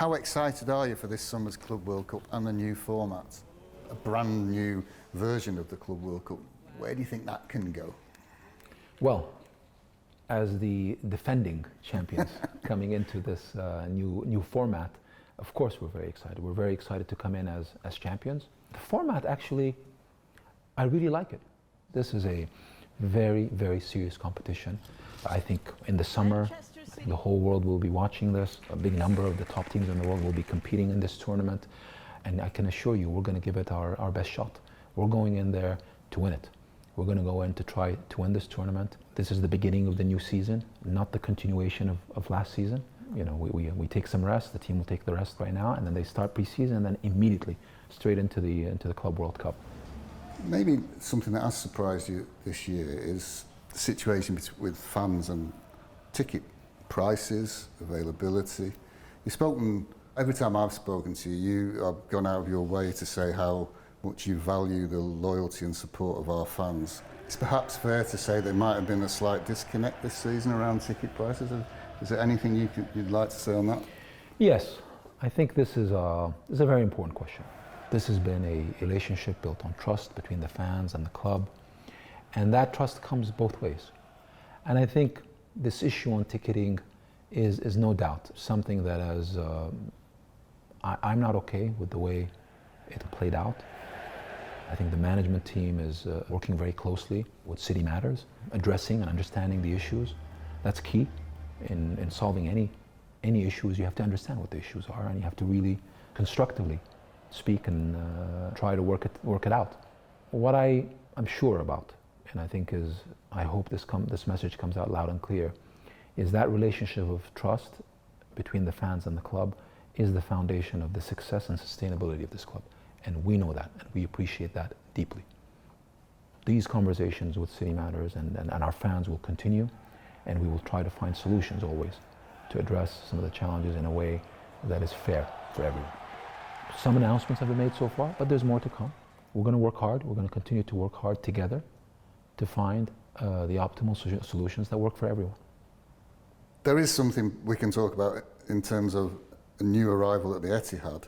How excited are you for this summer's Club World Cup and the new format? A brand new version of the Club World Cup. Where do you think that can go? Well, as the defending champions coming into this new format, of course we're very excited. We're very excited to come in as champions. The format, actually, I really like it. This is a very, very serious competition. I think in the summer, the whole world will be watching this. A big number of the top teams in the world will be competing in this tournament. And I can assure you, we're going to give it our best shot. We're going in there to win it. We're going to go in to try to win this tournament. This is the beginning of the new season, not the continuation of last season. You know, we take some rest, the team will take the rest right now, and then they start pre-season, and then immediately straight into the Club World Cup. Maybe something that has surprised you this year is the situation with fans and ticket prices, availability. You've spoken, every time I've spoken to you, you have gone out of your way to say how much you value the loyalty and support of our fans. It's perhaps fair to say there might have been a slight disconnect this season around ticket prices. Is there anything you'd like to say on that? Yes, I think this is a very important question. This has been a relationship built on trust between the fans and the club, and that trust comes both ways. And I think this issue on ticketing is no doubt something that I'm not okay with the way it played out. I think the management team is working very closely with City Matters, addressing and understanding the issues. That's key in solving any issues. You have to understand what the issues are, and you have to really constructively speak and try to work it out. What I'm sure about, and I think I hope this message comes out loud and clear, is that relationship of trust between the fans and the club is the foundation of the success and sustainability of this club. And we know that, and we appreciate that deeply. These conversations with City Matters and our fans will continue, and we will try to find solutions always to address some of the challenges in a way that is fair for everyone. Some announcements have been made so far, but there's more to come. We're going to work hard. We're going to continue to work hard together to find the optimal solutions that work for everyone. There is something we can talk about in terms of a new arrival at the Etihad,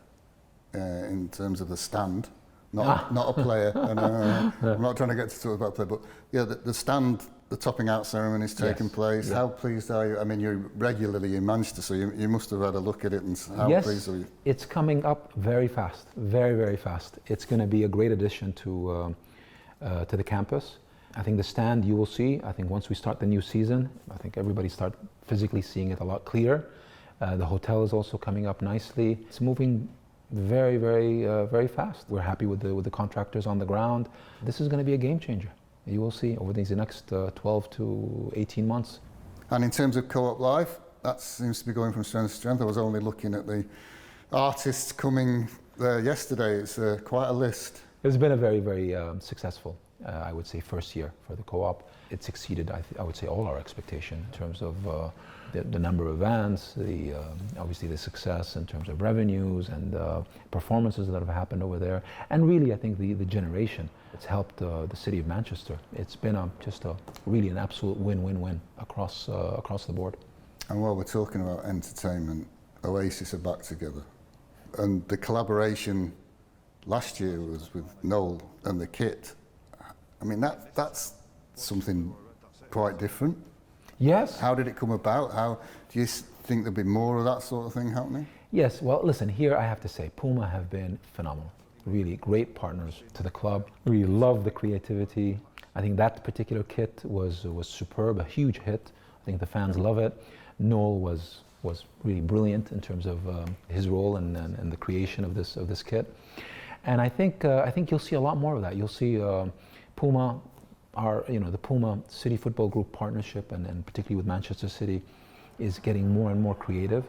in terms of the stand, not a player. And, I'm not trying to get to talk about a player, but yeah, the stand, the topping out ceremony is taking place. Yeah. How pleased are you? I mean, you're regularly in Manchester, so you must have had a look at it, and how pleased are you? It's coming up very fast, very, very fast. It's going to be a great addition to the campus. I think the stand you will see, I think once we start the new season, I think everybody start physically seeing it a lot clearer. The hotel is also coming up nicely. It's moving very, very, very fast. We're happy with the contractors on the ground. This is going to be a game changer. You will see over these next 12 to 18 months. And in terms of Co-op Live, that seems to be going from strength to strength. I was only looking at the artists coming there yesterday. It's quite a list. It's been a very, very successful, I would say, first year for the Co-op. It's exceeded, I would say, all our expectation in terms of the number of events, obviously the success in terms of revenues and performances that have happened over there. And really, I think the generation, it's helped the city of Manchester. It's been really an absolute win-win-win across the board. And while we're talking about entertainment, Oasis are back together. And the collaboration last year was with Noel and the kit. I mean, that's something quite different. Yes. How did it come about? How do you think there'll be more of that sort of thing happening? Yes. Well, listen, here I have to say, Puma have been phenomenal. Really great partners to the club. We love the creativity. I think that particular kit was superb, a huge hit. I think the fans love it. Noel was really brilliant in terms of his role and the creation of this kit. And I think you'll see a lot more of that. You'll see Puma, the Puma City Football Group partnership, and particularly with Manchester City, is getting more and more creative.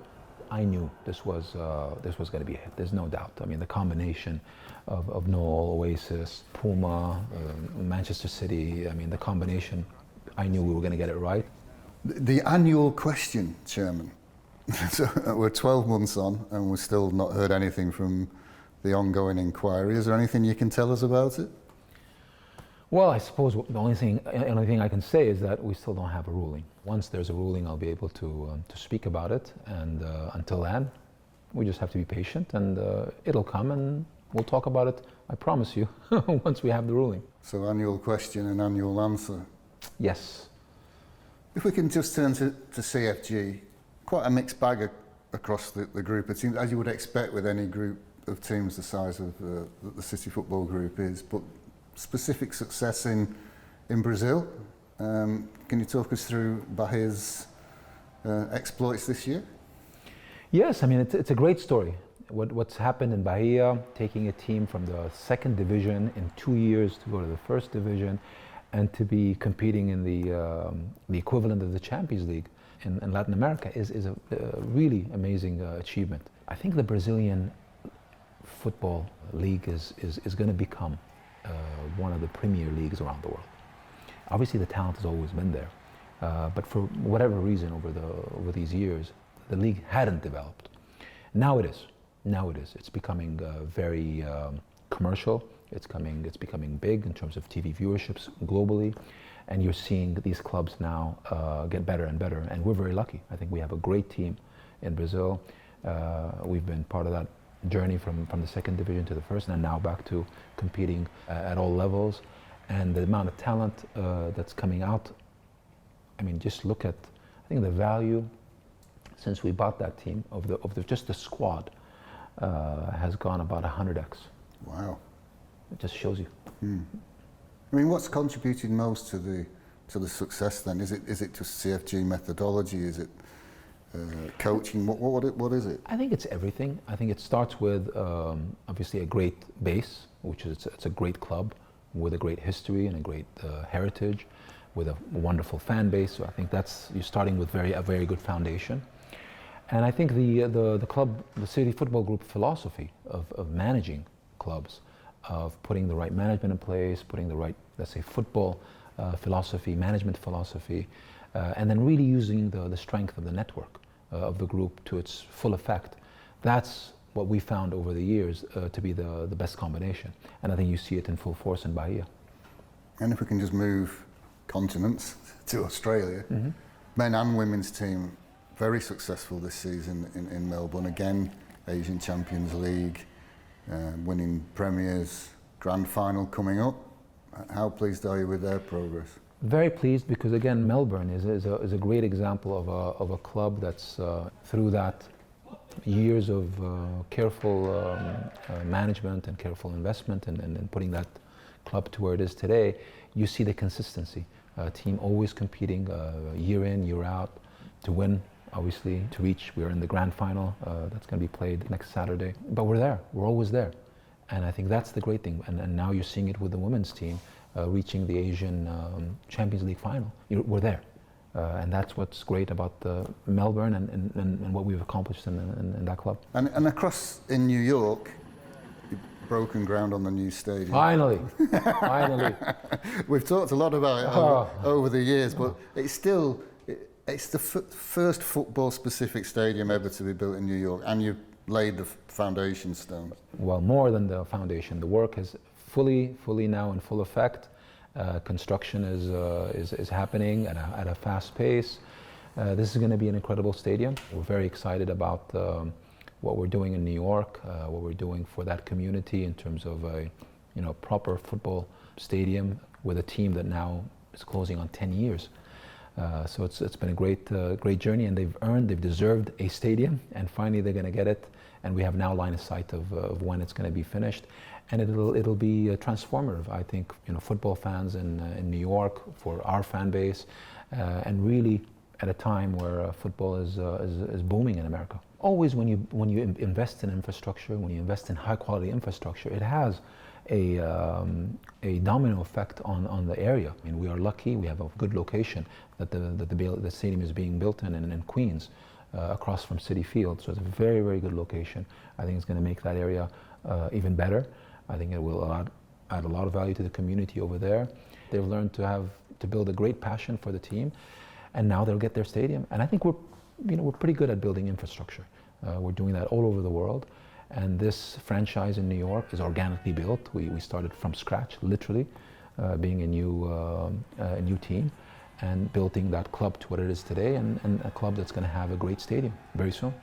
I knew this was going to be a hit. There's no doubt. I mean, the combination of Noel, Oasis, Puma, Manchester City. I mean, the combination. I knew we were going to get it right. The annual question, Chairman. So we're 12 months on, and we've still not heard anything from the ongoing inquiry. Is there anything you can tell us about it? Well, I suppose the only thing I can say is that we still don't have a ruling. Once there's a ruling, I'll be able to speak about it. And until then, We just have to be patient, and it'll come, and we'll talk about it, I promise you, once we have the ruling. So annual question and annual answer. Yes. If we can just turn to CFG, quite a mixed bag across the group of teams, as you would expect with any group of teams the size of the City Football Group is, but specific success in Brazil. Can you talk us through Bahia's exploits this year? Yes, I mean, it's a great story. What's happened in Bahia, taking a team from the second division in 2 years to go to the first division and to be competing in the equivalent of the Champions League in Latin America is a really amazing achievement. I think the Brazilian football league is going to become one of the premier leagues around the world. Obviously the talent has always been there, but for whatever reason over these years, the league hadn't developed. Now it is. It's becoming very commercial. It's becoming big in terms of TV viewerships globally, and you're seeing these clubs now get better and better. And we're very lucky. I think we have a great team in Brazil. We've been part of that journey from the second division to the first, and now back to competing at all levels. And the amount of talent that's coming out. I mean, just look at, I think the value since we bought that team of just the squad has gone about 100x. Wow. It just shows you. I mean, what's contributed most to the success then? Is it just CFG methodology? Is it coaching? What is it? I think it's everything. I think it starts with obviously a great base, which is it's a great club with a great history and a great heritage, with a wonderful fan base. So I think you're starting with a very good foundation. And I think the club, the City Football Group philosophy of managing clubs, of putting the right management in place, putting the right, let's say, football philosophy, management philosophy, and then really using the strength of the network of the group to its full effect. That's what we found over the years to be the best combination. And I think you see it in full force in Bahia. And if we can just move continents to Australia, men and women's team, very successful this season in Melbourne. Again, Asian Champions League, winning premiers, grand final coming up. How pleased are you with their progress? Very pleased, because again, Melbourne is a great example of a club that's through that years of careful management and careful investment and putting that club to where it is today. You see the consistency. Team always competing year in, year out to win. Obviously, to reach, we're in the grand final that's going to be played next Saturday. But we're there, we're always there. And I think that's the great thing. And now you're seeing it with the women's team reaching the Asian Champions League final. We're there. And that's what's great about Melbourne and what we've accomplished in that club. And across in New York, you've broken ground on the new stadium. Finally, finally. We've talked a lot about it over the years, but it's still, it's the first football-specific stadium ever to be built in New York, and you laid the foundation stone. Well, more than the foundation. The work is fully now in full effect. Construction is happening at a fast pace. This is going to be an incredible stadium. We're very excited about what we're doing in New York, what we're doing for that community in terms of a proper football stadium with a team that now is closing on 10 years. So it's been a great journey, and they've deserved a stadium, and finally they're going to get it. And we have now line of sight of when it's going to be finished, and it'll be transformative. I think football fans in New York, for our fan base, and really at a time where football is booming in America. Always when you invest in infrastructure, when you invest in high quality infrastructure, it has a domino effect on the area. I mean, we are lucky, we have a good location that the stadium is being built in Queens, across from Citi Field. So it's a very, very good location. I think it's going to make that area even better. I think it will add a lot of value to the community over there. They've learned to build a great passion for the team, and now they'll get their stadium. And I think we're pretty good at building infrastructure. We're doing that all over the world. And this franchise in New York is organically built. We started from scratch, literally, being a new team, and building that club to what it is today, and a club that's going to have a great stadium very soon.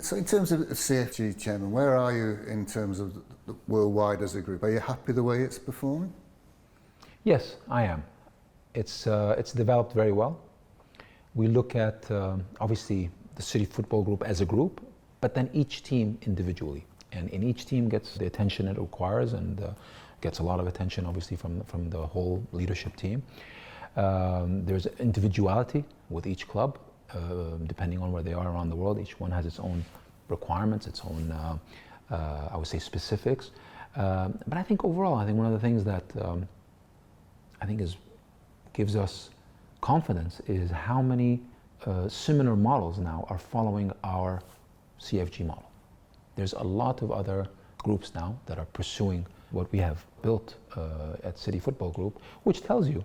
So in terms of CFG chairman, where are you in terms of the worldwide as a group? Are you happy the way it's performing? Yes, I am. It's developed very well. We look at obviously the City Football Group as a group, but then each team individually. And in each team gets the attention it requires and gets a lot of attention obviously from the whole leadership team. There's individuality with each club, depending on where they are around the world. Each one has its own requirements, its own, I would say, specifics. But I think overall, I think one of the things that I think gives us confidence is how many similar models now are following our CFG model. There's a lot of other groups now that are pursuing what we have built at City Football Group, which tells you,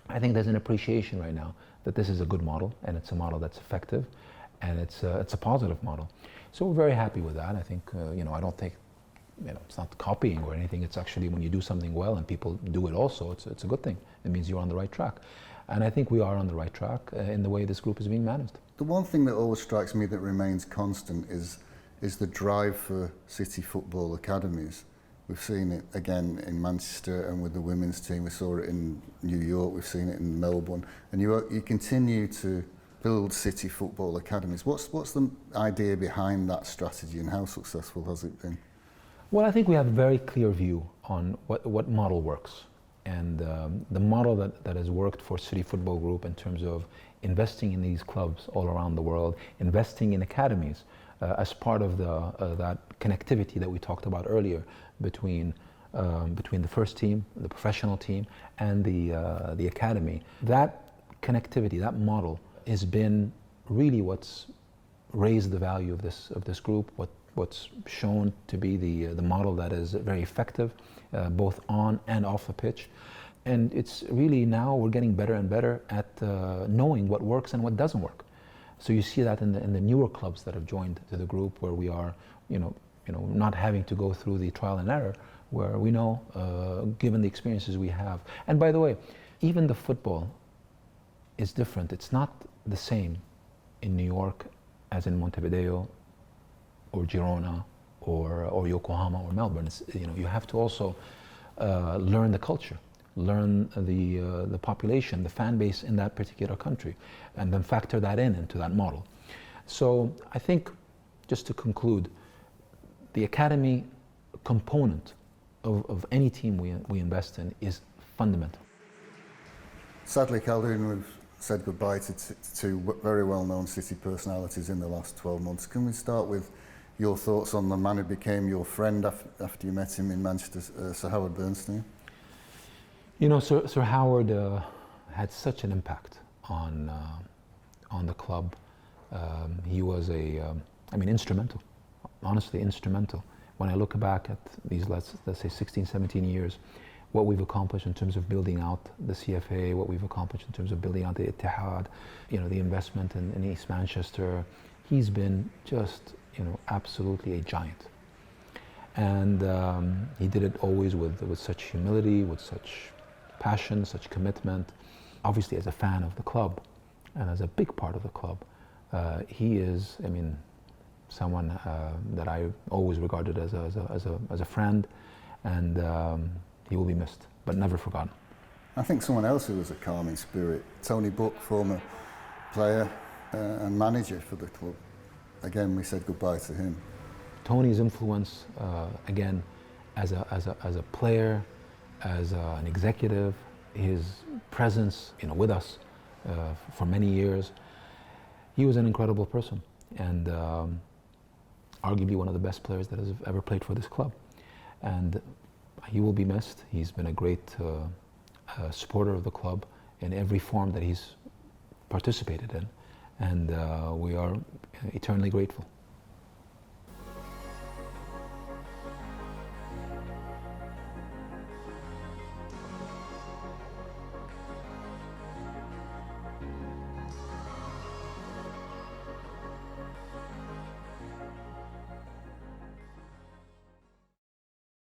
I think there's an appreciation right now that this is a good model and it's a model that's effective and it's a positive model. So we're very happy with that. I think, I don't think, it's not copying or anything. It's actually when you do something well and people do it also, it's a good thing. It means you're on the right track. And I think we are on the right track in the way this group is being managed. The one thing that always strikes me that remains constant is the drive for City football academies. We've seen it again in Manchester and with the women's team. We saw it in New York, we've seen it in Melbourne. And you continue to build City football academies. What's the idea behind that strategy and how successful has it been? Well, I think we have a very clear view on what model works. And the model that has worked for City Football Group in terms of investing in these clubs all around the world, investing in academies as part of that connectivity that we talked about earlier between the first team, the professional team, and the academy. That connectivity, that model, has been really what's raised the value of this group. What's shown to be the model that is very effective, both on and off the pitch. And it's really now we're getting better and better at knowing what works and what doesn't work. So you see that in the newer clubs that have joined to the group, where we are, not having to go through the trial and error, where we know, given the experiences we have. And by the way, even the football is different. It's not the same in New York as in Montevideo, or Girona, or Yokohama, or Melbourne. You have to also learn the culture, learn the population, the fan base in that particular country, and then factor that into that model. So I think, just to conclude, the academy component of any team we invest in is fundamental. Sadly, Khaldoon, we've said goodbye to two very well-known City personalities in the last 12 months. Can we start with your thoughts on the man who became your friend after you met him in Manchester, Sir Howard Bernstein? Sir Howard had such an impact on the club. He was instrumental, honestly instrumental. When I look back at these, let's say 16, 17 years, what we've accomplished in terms of building out the CFA, what we've accomplished in terms of building out the Ittihad, the investment in East Manchester, he's been just, absolutely a giant. And he did it always with such humility, with such passion, such commitment. Obviously, as a fan of the club and as a big part of the club, he is, someone that I always regarded as a friend, and he will be missed, but never forgotten. I think someone else who was a calming spirit, Tony Buck, former player and manager for the club. Again, we said goodbye to him. Tony's influence, again, as a player, as an executive, his presence, with us for many years, he was an incredible person, and arguably one of the best players that has ever played for this club. And he will be missed. He's been a great supporter of the club in every form that he's participated in, and we are eternally grateful.